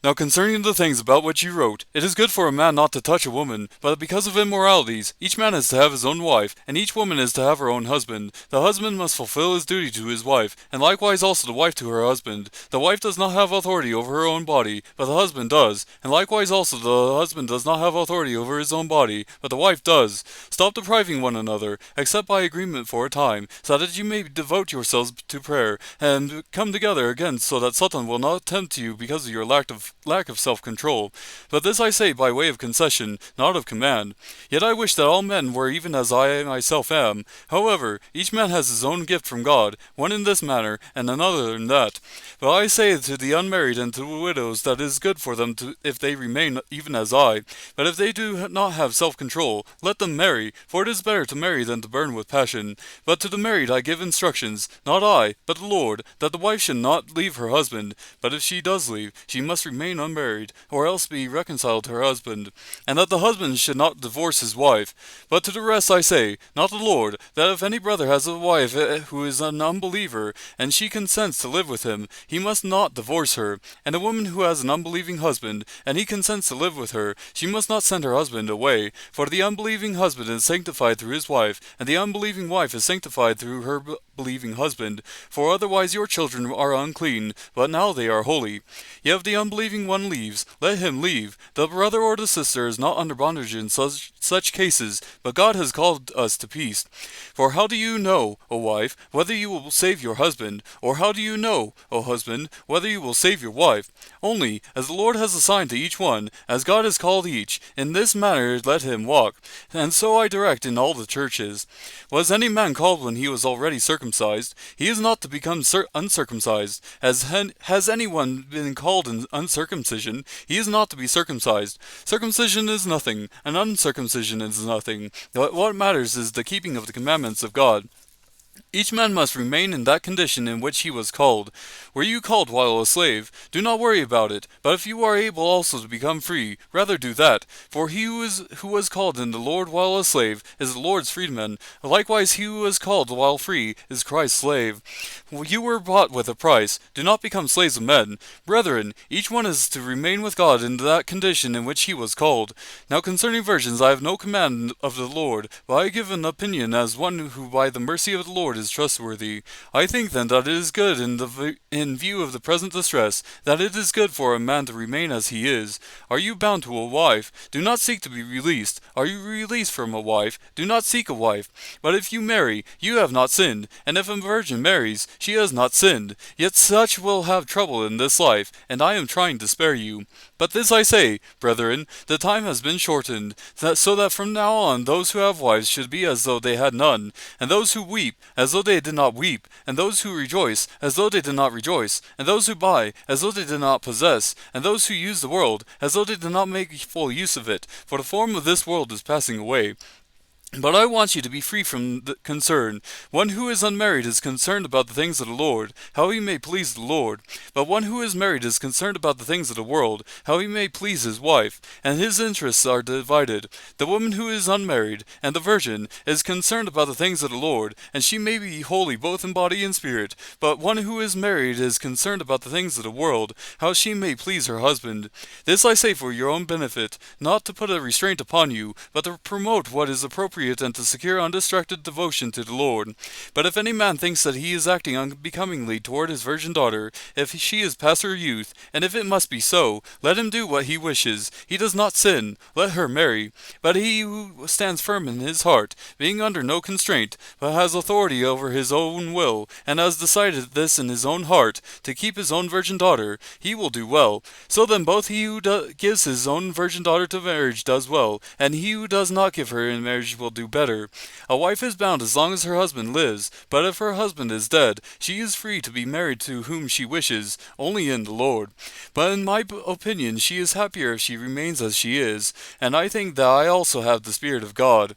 Now concerning the things about which you wrote, it is good for a man not to touch a woman, but because of immoralities, each man is to have his own wife, and each woman is to have her own husband. The husband must fulfill his duty to his wife, and likewise also the wife to her husband. The wife does not have authority over her own body, but the husband does, and likewise also the husband does not have authority over his own body, but the wife does. Stop depriving one another, except by agreement for a time, so that you may devote yourselves to prayer, and come together again, so that Satan will not tempt you because of your lack of self-control. But this I say by way of concession, not of command. Yet I wish that all men were even as I myself am. However, each man has his own gift from God, one in this manner, and another in that. But I say to the unmarried and to the widows that it is good for them if they remain even as I. But if they do not have self-control, let them marry, for it is better to marry than to burn with passion. But to the married I give instructions, not I, but the Lord, that the wife should not leave her husband. But if she does leave, she must remain unmarried, or else be reconciled to her husband. And that the husband should not divorce his wife. But to the rest I say, not the Lord, that if any brother has a wife who is an unbeliever, and she consents to live with him, he must not divorce her. And a woman who has an unbelieving husband, and he consents to live with her, she must not send her husband away. For the unbelieving husband is sanctified through his wife, and the unbelieving wife is sanctified through her believing husband. For otherwise your children are unclean, but now they are holy. Yet if the unbelieving one leaves, let him leave. The brother or the sister is not under bondage in such cases, but God has called us to peace. For how do you know, O wife, whether you will save your husband? Or how do you know, O husband, whether you will save your wife? Only, as the Lord has assigned to each one, as God has called each, in this manner let him walk. And so I direct in all the churches. Was any man called when he was already circumcised? He is not to become uncircumcised. Has anyone been called in uncircumcision? He is not to be circumcised. Circumcision is nothing, and uncircumcision is nothing. What matters is the keeping of the commandments of God. Each man must remain in that condition in which he was called. Were you called while a slave? Do not worry about it. But if you are able also to become free, rather do that. For he who was called in the Lord while a slave is the Lord's freedman. Likewise he who was called while free is Christ's slave. You were bought with a price. Do not become slaves of men. Brethren, each one is to remain with God in that condition in which he was called. Now concerning virgins I have no command of the Lord, but I give an opinion as one who by the mercy of the Lord is trustworthy. I think then that it is good in view of the present distress, that it is good for a man to remain as he is. Are you bound to a wife? Do not seek to be released. Are you released from a wife? Do not seek a wife. But if you marry, you have not sinned, and if a virgin marries, she has not sinned. Yet such will have trouble in this life, and I am trying to spare you. But this I say, brethren, the time has been shortened, so that from now on those who have wives should be as though they had none, and those who weep as though they did not weep, and those who rejoice as though they did not rejoice, and those who buy as though they did not possess, and those who use the world as though they did not make full use of it, for the form of this world is passing away. But I want you to be free from the concern. One who is unmarried is concerned about the things of the Lord, how he may please the Lord. But one who is married is concerned about the things of the world, how he may please his wife, and his interests are divided. The woman who is unmarried, and the virgin, is concerned about the things of the Lord, and she may be holy both in body and spirit. But one who is married is concerned about the things of the world, how she may please her husband. This I say for your own benefit, not to put a restraint upon you, but to promote what is appropriate and to secure undistracted devotion to the Lord. But if any man thinks that he is acting unbecomingly toward his virgin daughter, if she is past her youth, and if it must be so, let him do what he wishes. He does not sin. Let her marry. But he who stands firm in his heart, being under no constraint, but has authority over his own will, and has decided this in his own heart, to keep his own virgin daughter, he will do well. So then both he who gives his own virgin daughter to marriage does well, and he who does not give her in marriage will do better. A wife is bound as long as her husband lives, but if her husband is dead, she is free to be married to whom she wishes, only in the Lord. But in my opinion she is happier if she remains as she is, and I think that I also have the Spirit of God.